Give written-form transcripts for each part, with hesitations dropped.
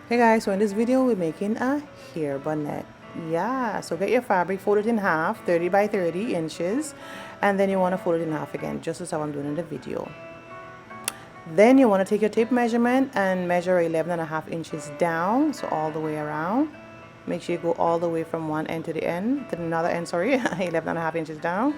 Hey guys, so in this video we're making a hair bonnet. Yeah, so get your fabric, fold it in half, 30 by 30 inches, and then you want to fold it in half again, just as how I'm doing in the video. Then you want to take your tape measurement and measure 11.5 inches down, so all the way around. Make sure you go all the way from one end to the end, to another end, sorry, 11.5 inches down.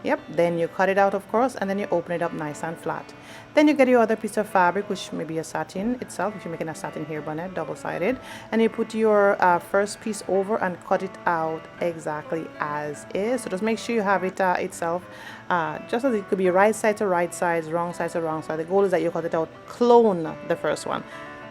Yep, then you cut it out, of course, and then you open it up nice and flat. Then you get your other piece of fabric, which may be a satin itself, if you're making a satin hair bonnet, double-sided, and you put your first piece over and cut it out exactly as is. So just make sure you have it itself, just as it could be right side to right side, wrong side to wrong side. The goal is that you cut it out, clone the first one.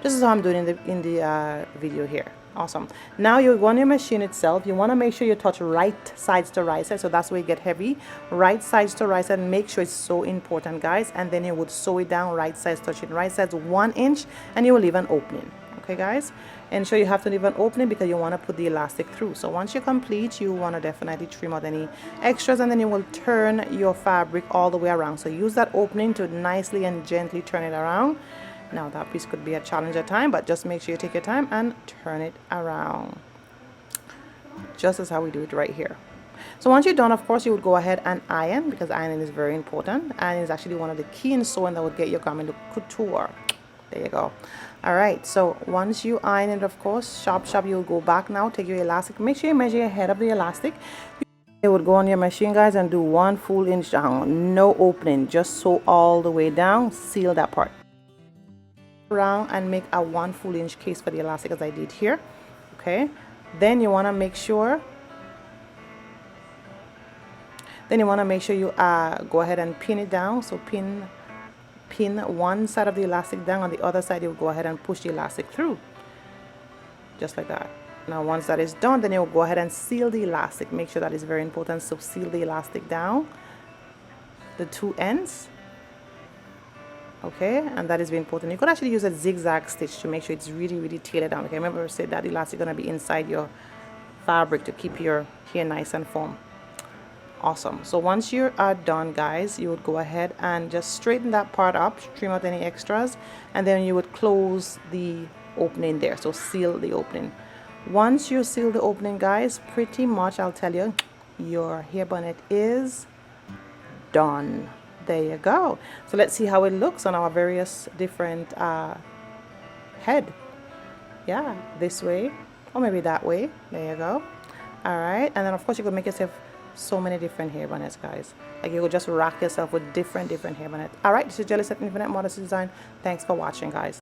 This is how I'm doing in the video here. Awesome. Now you go on your machine itself. You want to make sure you touch right sides to right side, so that's where you get heavy. Right sides to right side, make sure it's so important, guys. And then you would sew it down, right sides touching right sides 1 inch, and you will leave an opening. Okay, guys, ensure you have to leave an opening because you want to put the elastic through. So once you complete, you want to definitely trim out any extras, and then you will turn your fabric all the way around. So use that opening to nicely and gently turn it around. Now that piece could be a challenge at time, but just make sure you take your time and turn it around, just as how we do it right here. So once you're done, of course, you would go ahead and iron, because ironing is very important, and it's actually one of the key in sewing that would get your garment to couture. There you go. All right, so once you iron it, of course, sharp you'll go back now, take your elastic, make sure you measure your head of the elastic. You would go on your machine, guys, and do 1 full inch down, no opening, just sew all the way down, seal that part around and make a 1 full inch case for the elastic, as I did here. Okay, then you want to make sure you go ahead and pin it down. So pin one side of the elastic down, on the other side you go ahead and push the elastic through, just like that. Now once that is done, then you'll go ahead and seal the elastic. Make sure that is very important. So seal the elastic down, the 2 ends. Okay, and that is very important. You could actually use a zigzag stitch to make sure it's really tailored down. Okay, remember I said that elastic is going to be inside your fabric to keep your hair nice and firm. Awesome. So once you are done, guys, you would go ahead and just straighten that part up, trim out any extras, and then you would close the opening there. So seal the opening. Once you seal the opening, guys, pretty much I'll tell you, your hair bonnet is done. There you go. So let's see how it looks on our various different head. Yeah, this way or maybe that way. There you go. All right, and then of course you could make yourself so many different hair bonnets, guys. Like you could just rock yourself with different hair bonnets. All right, this is Gellis at Infinite Modesty Design. Thanks for watching, guys.